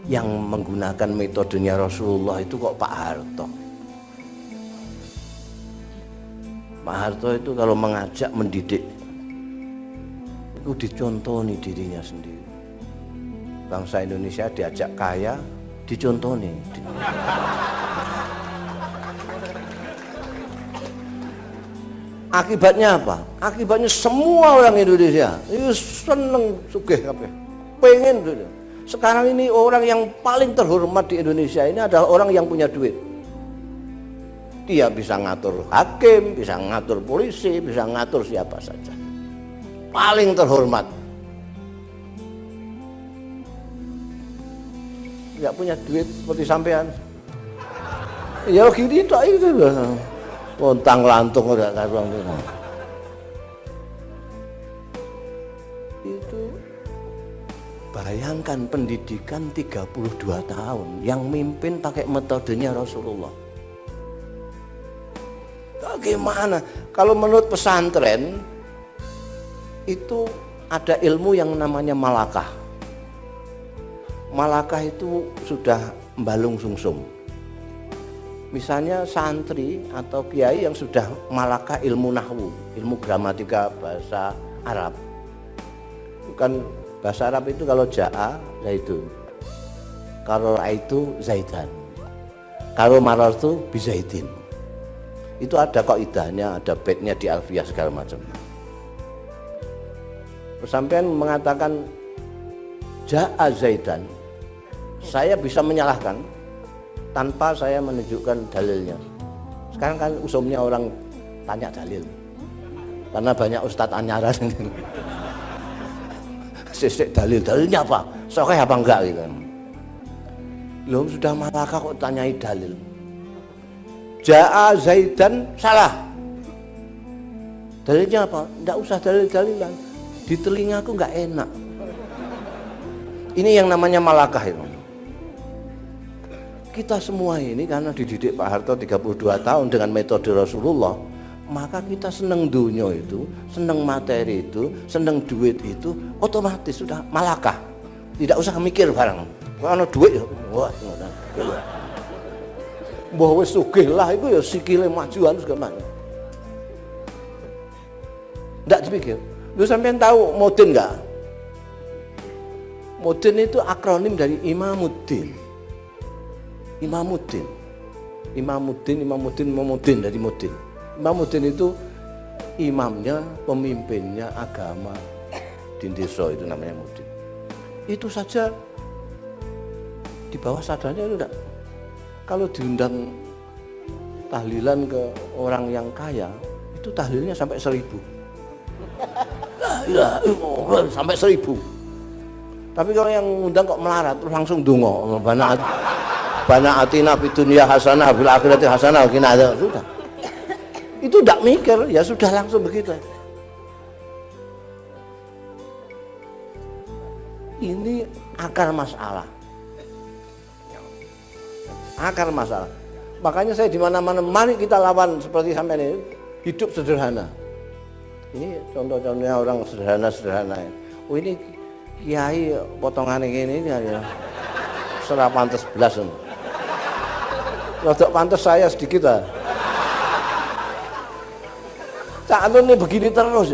yang menggunakan metodenya Rasulullah itu kok Pak Harto. Pak Harto itu kalau mengajak mendidik itu dicontoni dirinya sendiri. Bangsa Indonesia diajak kaya, dicontoni. Akibatnya apa? Akibatnya semua orang Indonesia itu seneng sugih kabeh. Pengen gitu. Sekarang ini orang yang paling terhormat di Indonesia ini adalah orang yang punya duit. Dia bisa ngatur hakim, bisa ngatur polisi, bisa ngatur siapa saja. Paling terhormat. Nggak punya duit seperti sampean. Ya gini tak itu loh. Pontang lantung udah karuan itu. Bayangkan pendidikan 32 tahun yang mimpin pakai metodenya Rasulullah. Bagaimana? Kalau menurut pesantren itu ada ilmu yang namanya malakah. Malakah itu sudah mbalung sungsum. Misalnya santri atau kiai yang sudah malakah ilmu nahwu, ilmu gramatika bahasa Arab. Bukan bahasa Arab itu kalau ja'a zaitun, kalau ra'aitu zaitan, kalau marartu bizaitin. Itu ada kaidahnya, ada baitnya di alfiyah segala macam. Sampean mengatakan ja'a zaitan, saya bisa menyalahkan tanpa saya menunjukkan dalilnya. Sekarang kan usumnya orang tanya dalil, karena banyak ustadz anyaran. Sisik dalilnya apa? Sokeh apa enggak gitu. Loh sudah malakah kok tanyai dalil. Ja'a Zaidan salah. Dalilnya apa? Enggak usah dalil-dalilan. Di telingaku enggak enak. Ini yang namanya malakah itu. Kita semua ini karena dididik Pak Harto 32 tahun dengan metode Rasulullah, maka kita seneng dunia itu, seneng materi itu, seneng duit itu, otomatis sudah malakah. Tidak usah mikir barang. Kalau duit ya, wah, mbah wis sugih lah itu ya sikile majuan segala macam. Enggak dipikir. Lu sampean tahu Modin enggak? Modin itu akronim dari Imamuddin. Imamuddin dari Modin. Imamuddin itu imamnya, pemimpinnya agama di desa itu namanya Modin. Itu saja di bawah sadarnya itu enggak. Kalau diundang tahlilan ke orang yang kaya, itu tahlilnya sampai 1000. Ya, sampai 1000. Tapi kalau yang undang kok melarat, terus langsung donga, bana atina fid dunya hasanah fil akhirati hasanah qina adzab. Sudah. Itu enggak mikir, ya sudah langsung begitu. Ini akar masalah. Akar masalah. Makanya saya di mana-mana, mari kita lawan seperti sampai ini, hidup sederhana. Ini contoh-contohnya orang sederhana-sederhana. Oh ini kiai potongan ini ya. Serah pantes belas. Rodok pantes saya sedikit lah. Cak Nun ini begini terus.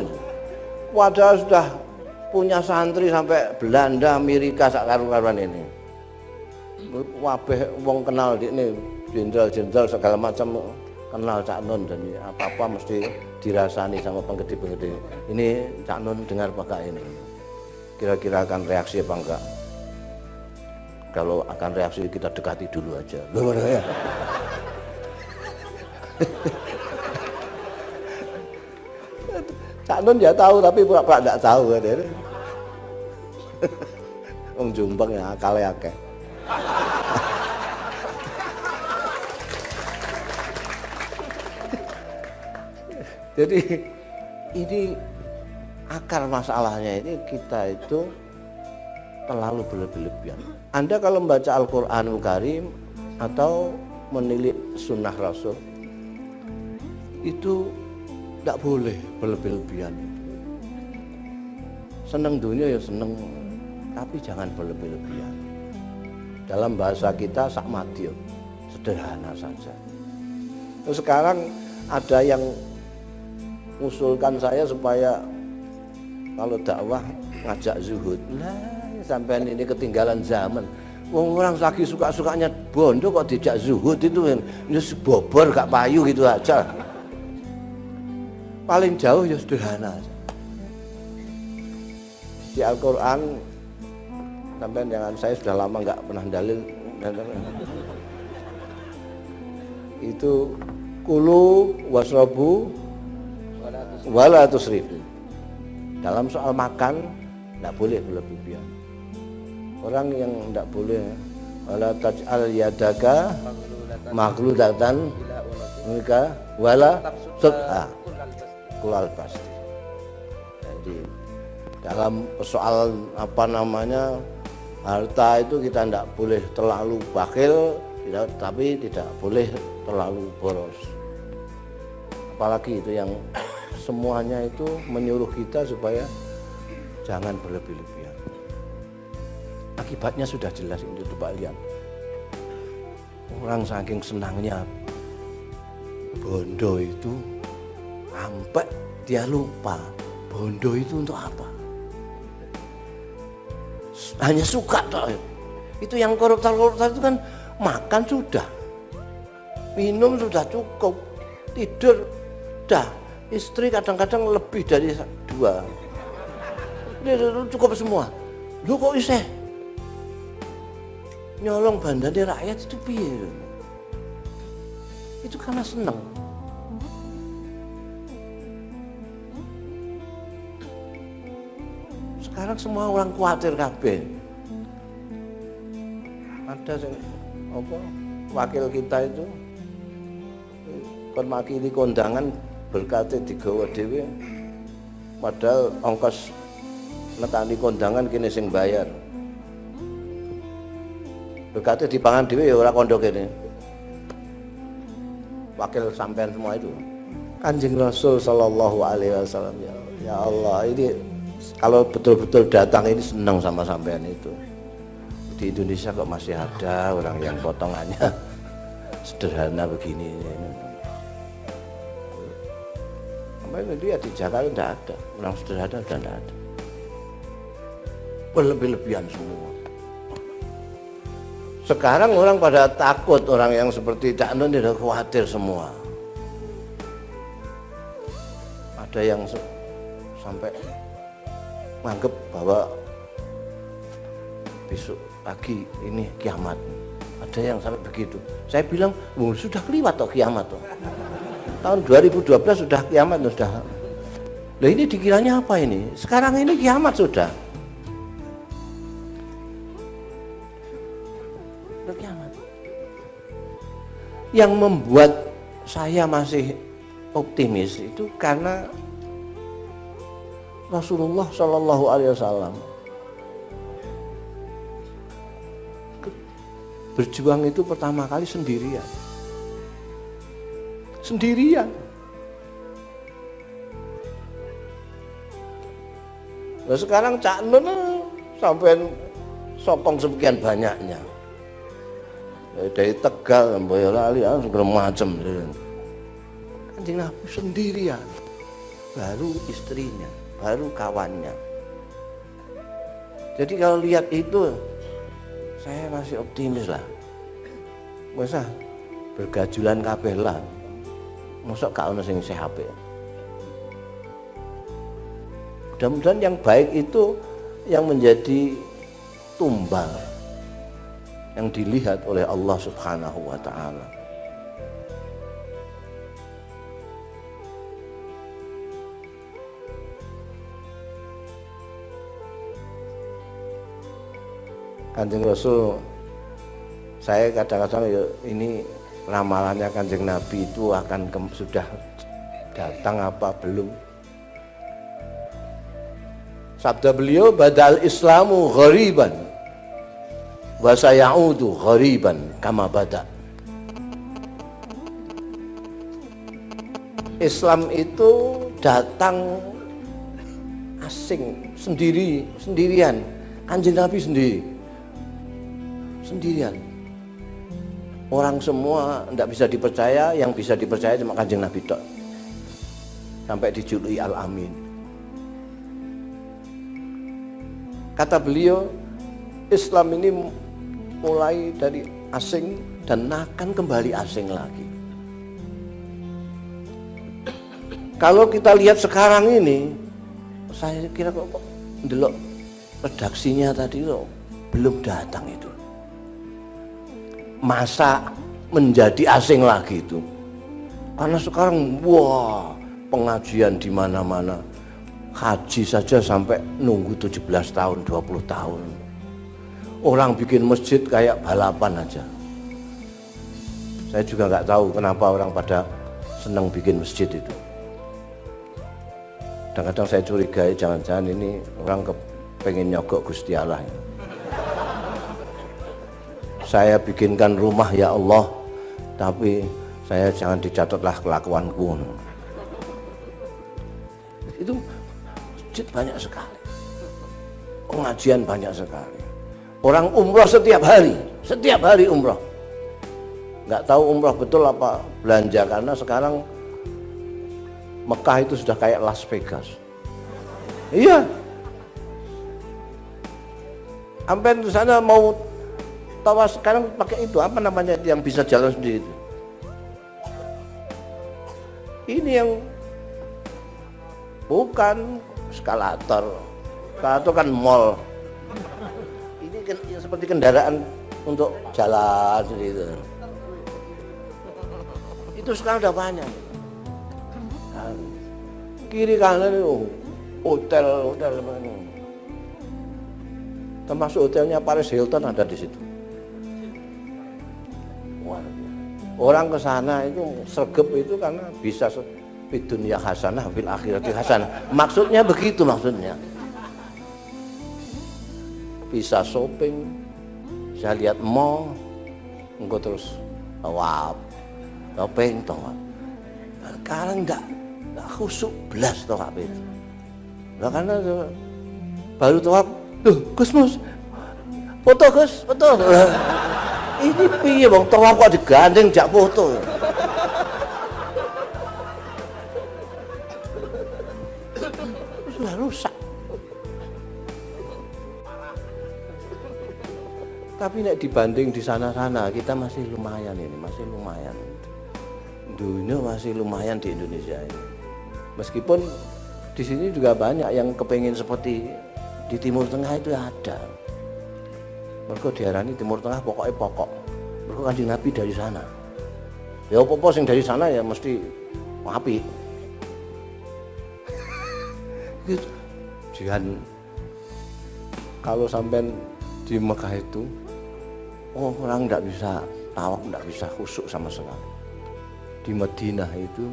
Padahal sudah punya santri sampai Belanda, Amerika sak karu-karuan ini. Wabeh wong kenal di ini, jenderal-jenderal segala macam kenal Cak Nun, dan apa-apa mesti dirasani sama penggede-penggede. Ini Cak Nun dengar apa enggak ini? Kira-kira akan reaksi apa enggak? Kalau akan reaksi kita dekati dulu aja. Loh, ya. Cak Nun ya tahu tapi pura-pura enggak tahu kan. Wong Jombang ya akale akeh. Jadi ini akar masalahnya ini kita itu terlalu berlebihan. Anda kalau membaca Al-Qur'anul Karim atau menilik sunnah Rasul itu tidak boleh berlebihan. Seneng dunia ya seneng, tapi jangan berlebihan. Dalam bahasa kita sakmadil, sederhana saja. Terus sekarang ada yang usulkan saya supaya kalau dakwah ngajak zuhud. Lah, sampean ini ketinggalan zaman. Wong orang lagi suka-sukanya bondo kok dijak zuhud itu ya bobor gak payu gitu aja. Paling jauh ya sederhana aja. Di Al-Qur'an sampean jangan, saya sudah lama nggak pernah dalil. Itu kulu wasrobu wala tusrifu. Dalam soal makan tidak boleh berlebihan. Orang yang tidak boleh wala taj'al yadaka maghludatan mereka wala subha kulal pasti. Jadi dalam persoalan apa namanya harta itu kita tidak boleh terlalu bakhil, tapi tidak boleh terlalu boros. Apalagi itu yang semuanya itu menyuruh kita supaya jangan berlebih-lebihan. Akibatnya sudah jelas itu, coba lihat. Orang saking senangnya bondo itu sampai dia lupa bondo itu untuk apa. Hanya suka toh. Itu yang koruptor-koruptor itu kan makan sudah, minum sudah cukup, tidur sudah, istri kadang-kadang lebih dari 2. Dia cukup semua. Lu kok iseh nyolong bandane rakyat itu piye? Itu karena senang. Sekarang semua orang khawatir kabeh. Ada apa wakil kita itu kon makili kondangan berkate digawa dhewe, padahal ongkos nekani kondangan kene sing bayar. Berkate dipangan dhewe ya ora kondo kene. Wakil sampean semua itu. Kanjeng Rasul sallallahu alaihi wasallam, ya Allah, ini kalau betul-betul datang ini senang sama sampean itu. Di Indonesia kok masih ada orang yang potongannya sederhana begini. Sampai dia di Jakarta tidak ada, orang sederhana sudah tidak ada. Berlebih-lebihan semua. Sekarang orang pada takut, orang yang seperti Cak Nun tidak khawatir semua. Ada yang sampai menganggap bahwa besok pagi ini kiamat. Ada yang sampai begitu. Saya bilang, sudah keliwat toh kiamat toh. Tahun 2012 sudah kiamat sudah. Lah ini dikiranya apa ini? Sekarang ini kiamat sudah. Sudah kiamat. Yang membuat saya masih optimis itu karena Rasulullah Shallallahu Alaihi Wasallam berjuang itu pertama kali sendirian. Nah sekarang Cak Nun sampai sokong sekian banyaknya. Dari Tegal, Boyolali, segala macam. Kanjeng Nabi sendirian, baru istrinya, baru kawannya. Jadi kalau lihat itu, saya masih optimis lah. Masa bergajulan kabeh lah. Masa gak ono sing sehat. Mudah-mudahan yang baik itu yang menjadi tumbal yang dilihat oleh Allah Subhanahu wa taala. Kanjeng Rasul, saya kadang-kadang ya ini ramalannya Kanjeng Nabi itu akan sudah datang apa belum? Sabda beliau, badal Islamu ghariban wa sayaudu ghariban kama bada. Islam itu datang asing, sendirian. Kanjeng Nabi sendiri. sendirian. Orang semua tidak bisa dipercaya, yang bisa dipercaya cuma Kanjeng Nabi tok. Sampai dijuluki Al-Amin. Kata beliau, Islam ini mulai dari asing dan akan kembali asing lagi. Kalau kita lihat sekarang ini, saya kira kok ndelok redaksinya tadi kok belum datang itu. Masa menjadi asing lagi itu? Karena sekarang wah, pengajian di mana-mana. Haji saja sampai nunggu 17 tahun, 20 tahun. Orang bikin masjid kayak balapan aja. Saya juga nggak tahu kenapa orang pada senang bikin masjid itu. Kadang-kadang saya curigai jangan-jangan ini orang pengen nyogok Gusti Allah. Saya bikinkan rumah ya Allah, tapi saya jangan dicatatlah kelakuanku. Itu masjid banyak sekali, pengajian banyak sekali. Orang umroh setiap hari umroh. Nggak tahu umroh betul apa belanja, karena sekarang Mekah itu sudah kayak Las Vegas. Iya. Sampai di sana mau tawaf sekarang pakai itu apa namanya yang bisa jalan sendiri itu. Ini yang bukan eskalator. Eskalator kan mall. Ini kan seperti kendaraan untuk jalan gitu. Itu sekarang udah banyak. Kiri kanan itu hotel. Termasuk hotelnya Paris Hilton ada di situ. Orang ke sana itu sregep itu karena bisa fid dunya hasanah fil akhirati hasanah. Maksudnya begitu maksudnya. Bisa shopping, bisa lihat mall, engko terus tawaf. Shopping tawaf. Sekarang enggak khusyuk belas tawaf itu. Lah karena baru tawaf, Gus Mus. Foto Gus, foto. Ini piye wong tawaf kok digandeng jak foto. Sudah rusak. Tapi nek dibanding di sana-sana kita masih lumayan ini, masih lumayan. Dunia masih lumayan di Indonesia ini. Meskipun di sini juga banyak yang kepengen seperti di Timur Tengah itu ada. Mereka diarani Timur Tengah pokoknya pokok. Mereka Kanjeng Nabi dari sana. Ya apa-apa sing dari sana ya mesti apik. Gitu. Jangan kalau sampai di Mekah itu orang tidak bisa tawaf, tidak bisa khusyuk sama sekali. Di Madinah itu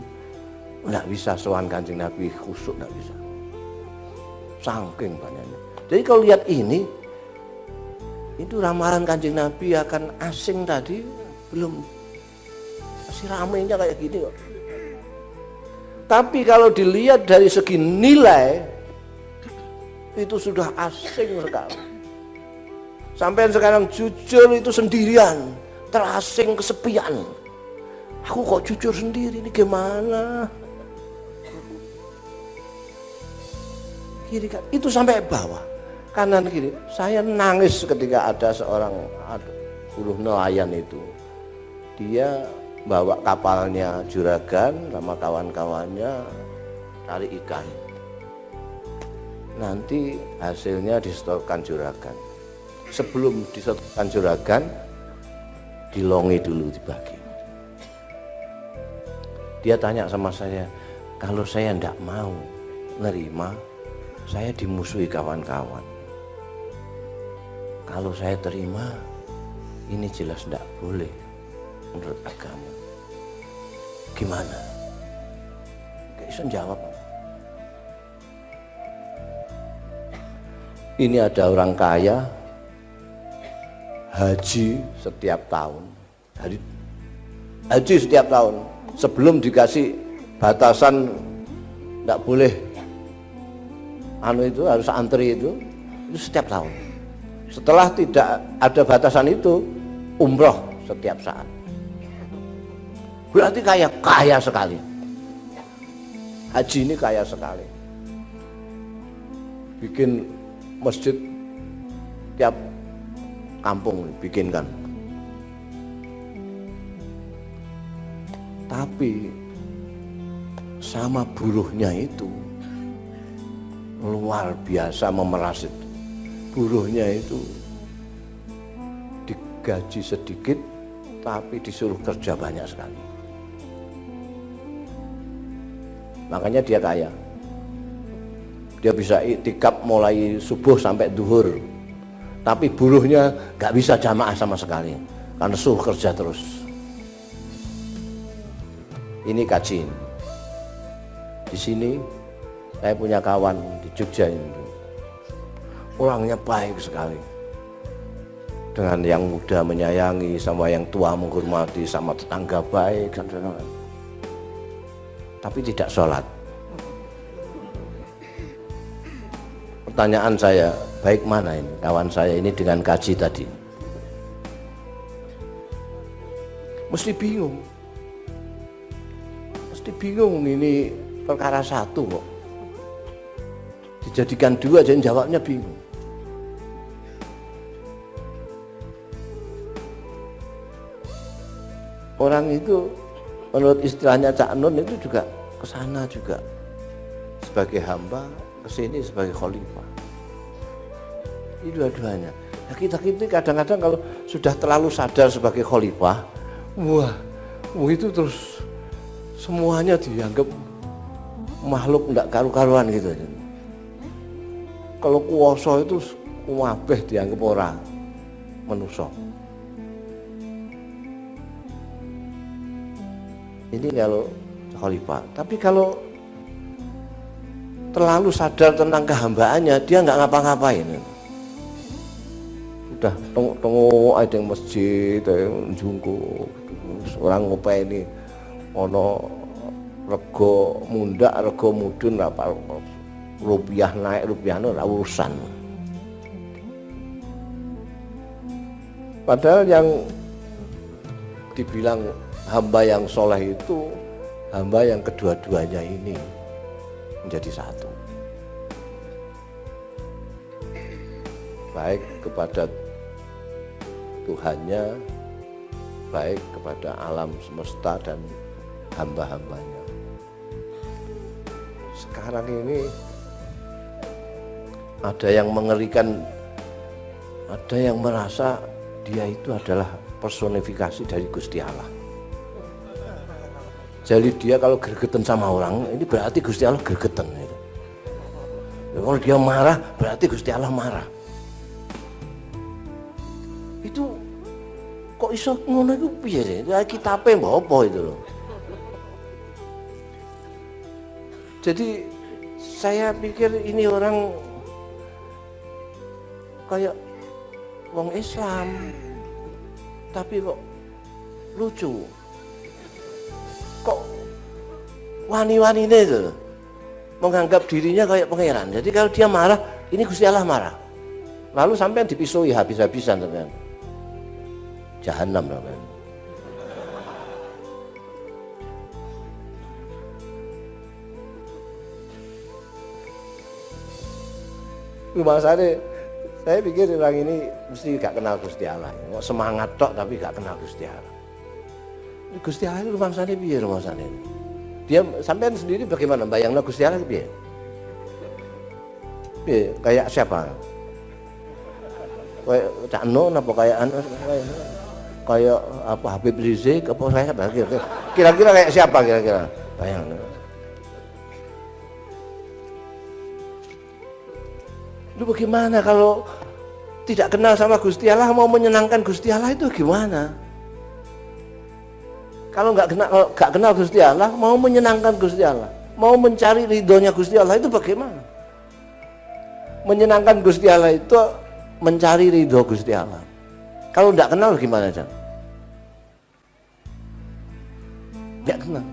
tidak bisa sowan Kanjeng Nabi khusyuk, tidak bisa. Saking banyaknya. Jadi kalau lihat ini, itu ramalan Kanjeng Nabi akan asing tadi belum, masih ramainya kayak gini kok. Tapi kalau dilihat dari segi nilai, itu sudah asing sekali. Sampai sekarang jujur itu sendirian, terasing, kesepian. Aku kok jujur sendiri, ini gimana? Kiri kan, itu sampai bawah, kanan kiri. Saya nangis ketika ada seorang buruh nelayan itu. Dia bawa kapalnya juragan sama kawan-kawannya cari ikan. Nanti hasilnya disetorkan juragan. Sebelum disetorkan juragan, dilongi dulu dibagi. Dia tanya sama saya, kalau saya tidak mau nerima, saya dimusuhi kawan-kawan. Kalau saya terima, ini jelas tidak boleh menurut agama. Gimana? Gak bisa jawab. Ini ada orang kaya haji setiap tahun. Haji setiap tahun. Sebelum dikasih batasan tidak boleh itu harus antri itu setiap tahun. Setelah tidak ada batasan itu, umroh setiap saat. Berarti kaya sekali. Haji ini kaya sekali. Bikin masjid tiap kampung bikinkan. Tapi sama buruhnya itu luar biasa memeras itu. Buruhnya itu digaji sedikit tapi disuruh kerja banyak sekali. Makanya dia kaya. Dia bisa iktikaf mulai subuh sampai duhur. Tapi buruhnya gak bisa jamaah sama sekali karena suruh kerja terus. Ini kaji. Di sini saya punya kawan di Jogja ini. Orangnya baik sekali. Dengan yang muda menyayangi, sama yang tua menghormati, sama tetangga baik. Tapi tidak sholat. Pertanyaan saya, baik mana ini kawan saya ini dengan kaji tadi? Mesti bingung. Mesti bingung, ini perkara satu kok. Dijadikan dua, jadi jawabnya bingung. Orang itu menurut istilahnya Cak Nun itu juga kesana juga sebagai hamba, kesini sebagai khalifah. Ini dua-duanya. Nah, kita kadang-kadang kalau sudah terlalu sadar sebagai khalifah, wah itu terus semuanya dianggap makhluk enggak karu-karuan gitu. Kalau kuwasa itu kabeh dianggap ora manusa. Ini kalau khalifah. Tapi kalau terlalu sadar tentang kehambaannya, dia nggak ngapa-ngapain. Udah tengok ada yang masjid, jungkup, orang ngopeni ono rego mundak, rego mudun apa rupiah naik rupiah ora urusan. Padahal yang dibilang hamba yang soleh itu hamba yang kedua-duanya ini menjadi satu, baik kepada Tuhannya, baik kepada alam semesta dan hamba-hambanya. Sekarang ini ada yang mengerikan, ada yang merasa dia itu adalah personifikasi dari Gusti Allah. Jadi dia kalau gregetan sama orang, ini berarti Gusti Allah gregetan. Kalau dia marah, berarti Gusti Allah marah. Itu kok iso ngono iku piye sih? Kitabe mbok apa itu loh. Jadi saya pikir ini orang kayak wong Islam, tapi kok lucu. Kok wani-wanine itu menganggap dirinya kayak pangeran. Jadi kalau dia marah, ini Gusti Allah marah. Lalu sampai dipisui habis-habisan sampean. Jahanam sampean. Masalahnya saya pikir orang ini mesti gak kenal Gusti Allah. Semangat tok tapi gak kenal Gusti Allah. Gusti Allah itu rumangsane piye rumangsane? Dia sampean sendiri bagaimana bayangna Gusti Allah piye? Piye kayak siapa? Kayak Cak Nun apa kayak apa Habib Rizik apa saya kira-kira kayak siapa kira-kira? Bayangna. Lu bagaimana kalau tidak kenal sama Gusti Allah mau menyenangkan Gusti Allah itu gimana? Kalau nggak kenal Gusti Allah, mau menyenangkan Gusti Allah, mau mencari ridhonya Gusti Allah itu bagaimana? Menyenangkan Gusti Allah itu mencari ridho Gusti Allah. Kalau nggak kenal gimana, Jan? Nggak kenal.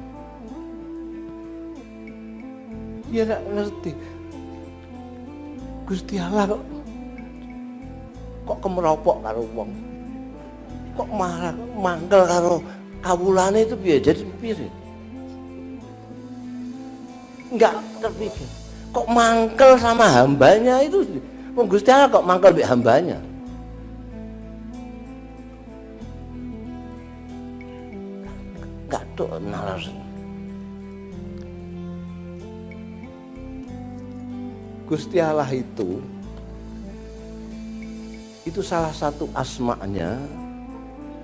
Dia nggak ngerti. Gusti Allah kok kemeropok karo wong. Kok marah mangkel karo kawulane itu piye? Jadi piye? Enggak terpikir. Kok mangkel sama hambanya itu? Wong Gusti Allah kok mangkel mbek hambanya? Enggak tok nalar. Gusti Allah itu salah satu asma'nya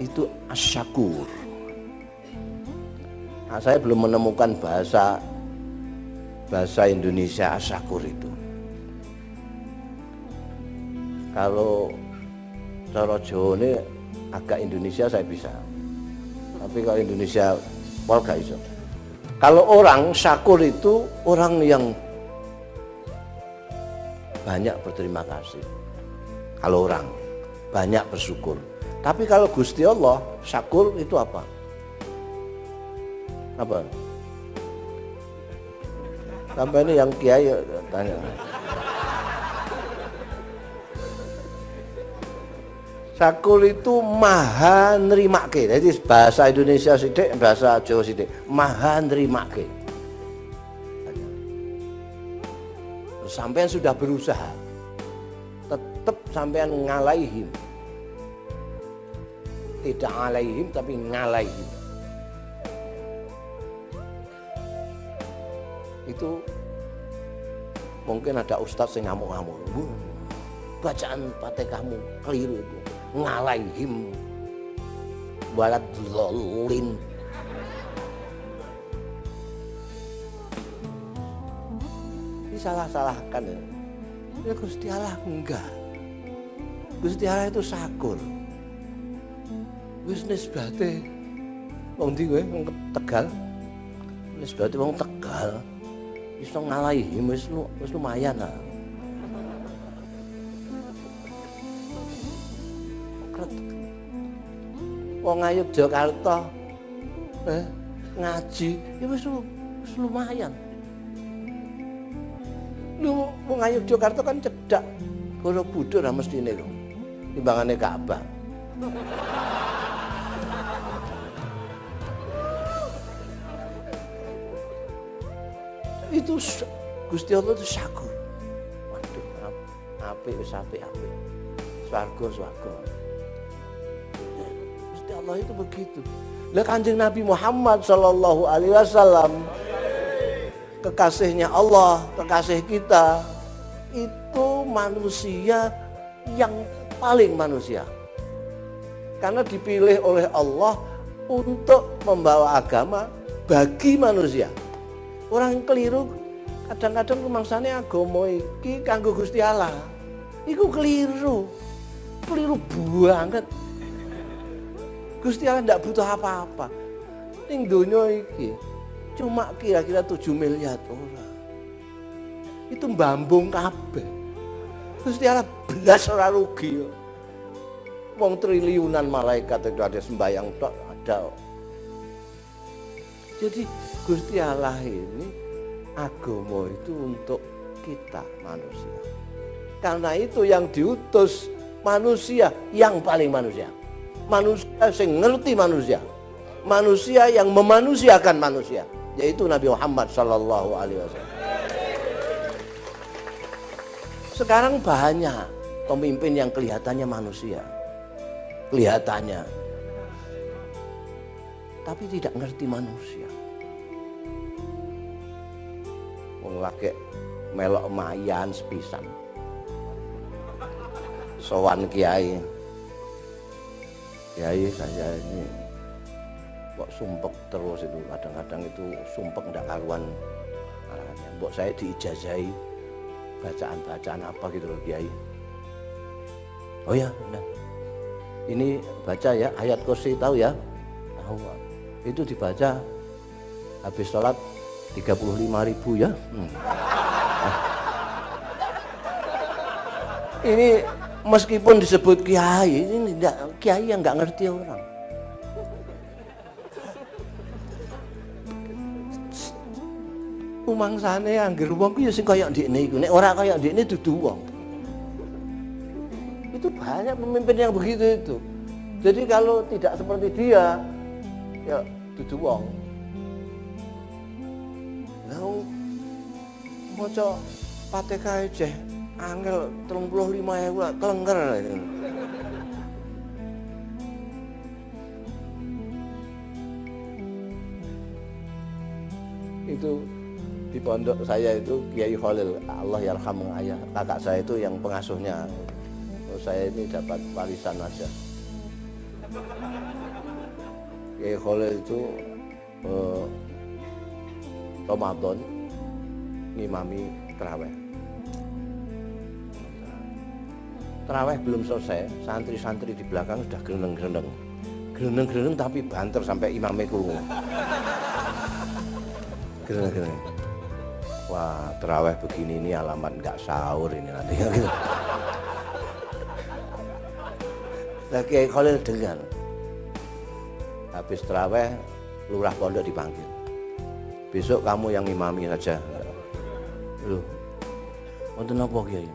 itu Asy-Syakur. Nah, saya belum menemukan bahasa Indonesia Asy-Syakur itu. Kalau cara Jawa ini agak Indonesia saya bisa, tapi kalau Indonesia pol gak iso. Kalau orang syakur itu orang yang banyak berterima kasih. Kalau orang banyak bersyukur. Tapi kalau Gusti Allah syakur itu apa? Apa? Sampai ini yang kiai tanya. Syakur itu maha nrimake. Jadi bahasa Indonesia sithik, bahasa Jawa sithik. Maha nrimake. Sampean sudah berusaha, tetap sampean ngalaihim. Tidak ngalaihim tapi ngalaihim. Itu mungkin ada ustadz yang ngamuk-ngamuk. Bacaan Fatihahmu keliru itu. Ngalaihim walad dhalin. Salah-salahkan ya. Gusti Allah enggak. Gusti Allah itu syakur. Wis nisbate wong ndi kowe wong Tegal. Nisbate wong Tegal iso ngalahi wis lumayan lah. Wong ayo Jakarta ngaji ya wis lumayan. Lu wong ayo Jakarta kan cedak. Borobudur ra mestine lho. Timbangane Ka'bah. Itu Gusti Allah itu syakur. Waduh, apik wis apik. Swarga. Gusti Allah itu begitu. Lah Kanjeng Nabi Muhammad sallallahu alaihi wasallam kekasihnya Allah, kekasih kita, itu manusia yang paling manusia. Karena dipilih oleh Allah untuk membawa agama bagi manusia. Orang yang keliru kadang-kadang rumangsane agama iki kanggo Gusti Allah. Iku keliru banget. Gusti Allah ndak butuh apa-apa. Ning donya iki cuma kira-kira 7 miliar orang. Itu mbambung kabeh. Gusti Allah belas ora rugi. Wong triliunan malaikat itu ada sembahyang tok ada. Jadi Gusti Allah ini agama itu untuk kita manusia. Karena itu yang diutus manusia yang paling manusia. Manusia yang ngerti manusia. Manusia yang memanusiakan manusia. Yaitu Nabi Muhammad sallallahu alaihi wasallam. Sekarang banyak pemimpin yang kelihatannya manusia. Kelihatannya. Tapi tidak ngerti manusia. Wong lagi melok mayan sepisan. Sowan kiai. Kiai saya ini kok sumpek terus itu, kadang-kadang itu sumpek ndak karuan. Mbok saya diijazahi bacaan-bacaan apa gitu loh Kiai. Oh ya, nah. Ini baca ya ayat kursi, tahu ya? Tahu. Itu dibaca habis sholat 35.000 ya. Ini meskipun disebut kiai, ini enggak kiai yang nggak ngerti orang. Umangsane anggere wong ku ya sing kaya ndekne iku. Nek ora kaya ndekne dudu wong. Itu banyak pemimpin yang begitu itu. Jadi kalau tidak seperti dia, ya dudu wong. Lah maca Fatihah aja angel 35.000 kelengker. Itu di pondok saya itu Kiai Khalil, Allah yarhamu ayah, kakak saya itu yang pengasuhnya. Saya ini dapat warisan aja. Kiai Khalil itu Ramadan ngimami terawih. Terawih belum selesai, santri-santri di belakang sudah gereneng-gereneng. Gereneng-gereneng tapi banter sampai imamnya krungu. Gereneng-gereneng. Wah, terawih begini ini alamat nggak sahur ini nanti. Nah, Kiai Khalil dengar. Habis terawih, lurah pondok dipanggil. Besok kamu yang imami saja. Loh, wonten napa Kiai?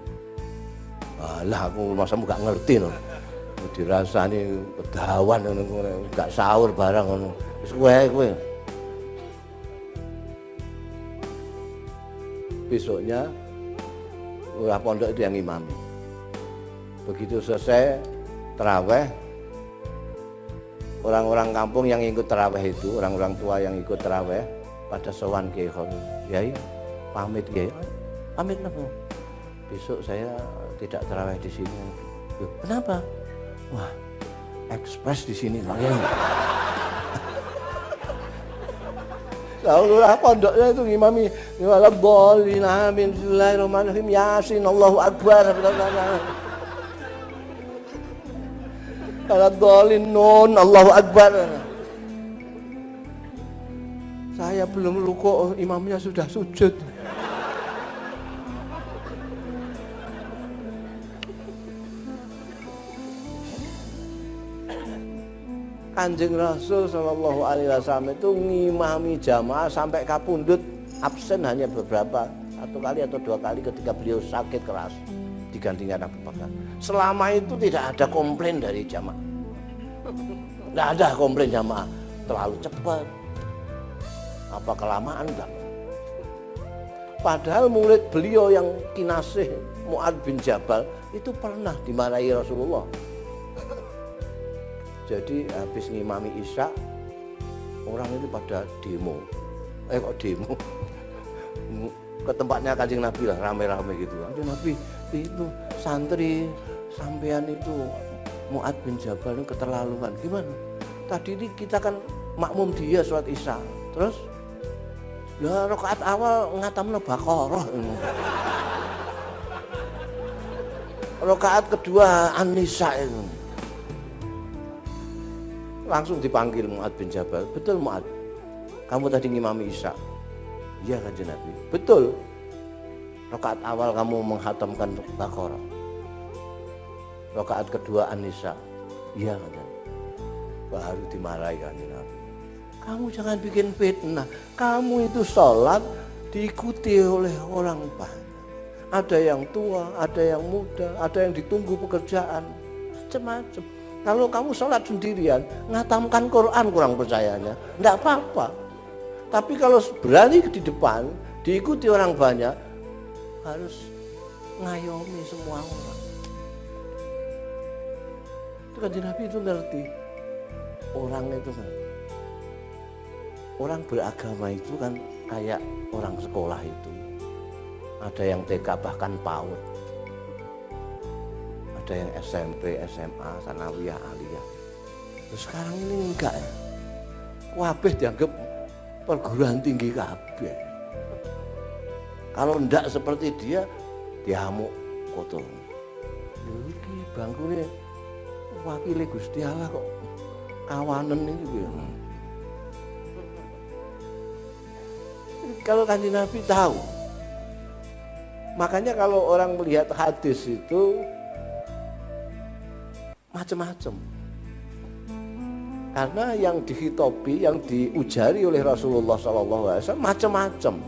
Alah, aku masamu gak ngerti no. Dirasani pedawan ngono, gak sahur barang ngono. Wis kowe. Besoknya lurah pondok itu yang imami. Begitu selesai terawih, orang-orang kampung yang ikut terawih itu, orang-orang tua yang ikut terawih pada sowan Kiai Khalil. Kiai, pamit Kiai. Pamit napa? Besok saya tidak terawih di sini. Loh, kenapa? Wah, ekspres di sini Kiai. Lalu pondoknya itu ngimami wala bolin amin bismillahirrahmanirrahim yasin Allahu akbar. Wala bolin nun Allahu akbar. Saya belum rukuk, imamnya sudah sujud. Kanjeng Rasul Shallallahu Alaihi Wasallam itu ngimami jamaah sampai kapundhut, absen hanya beberapa, satu kali atau dua kali ketika beliau sakit keras digantikan Abu Bakar. Selama itu tidak ada komplain dari jamaah, tidak ada komplain jamaah terlalu cepat, apa kelamaan enggak. Padahal murid beliau yang kinasih Mu'adz bin Jabal itu pernah dimarahi Rasulullah. Jadi habis ngimami Isya, orang itu pada demo. Kok demo? Ke tempatnya Kanjeng Nabi lah, rame-rame gitu. Kanjeng Nabi, itu santri sampean itu Mu'adz bin Jabal itu keterlaluan. Gimana? Tadi ini kita kan makmum dia sholat Isya. Terus lah rakaat awal ngatamna Baqarah. Rakaat kedua An-Nisa itu. Langsung dipanggil Mu'adz bin Jabal. Betul Mu'adz, kamu tadi ngimami Isya? Iya Kanjeng Nabi. Betul. Rakaat awal kamu menghatamkan Baqarah. Rakaat kedua An-Nisa. Iya Kanjeng Nabi. Baru dimarahi Kanjeng Nabi. Kamu jangan bikin fitnah. Kamu itu sholat diikuti oleh orang banyak. Ada yang tua, ada yang muda, ada yang ditunggu pekerjaan, macam-macam. Kalau kamu sholat sendirian, ngatamkan Quran kurang percayanya, enggak apa-apa. Tapi kalau berani di depan, diikuti orang banyak, harus ngayomi semua orang. Itu kan Nabi itu ngerti. Orang itu kan, orang beragama itu kan kayak orang sekolah itu. Ada yang TK bahkan PAUD. Ada yang SMP, SMA, Sanawiyah, Aliyah. Terus sekarang ini enggak ya. Kabeh dianggap perguruan tinggi kabeh. Kalau enggak seperti dia, diamuk kotor. Iki bangkune wakile Gusti Allah kok kawanen iki ya. Kalau Kanjeng Nabi tahu. Makanya kalau orang melihat hadis itu macam-macam. Karena yang dihitopi, yang diujari oleh Rasulullah SAW macam-macam.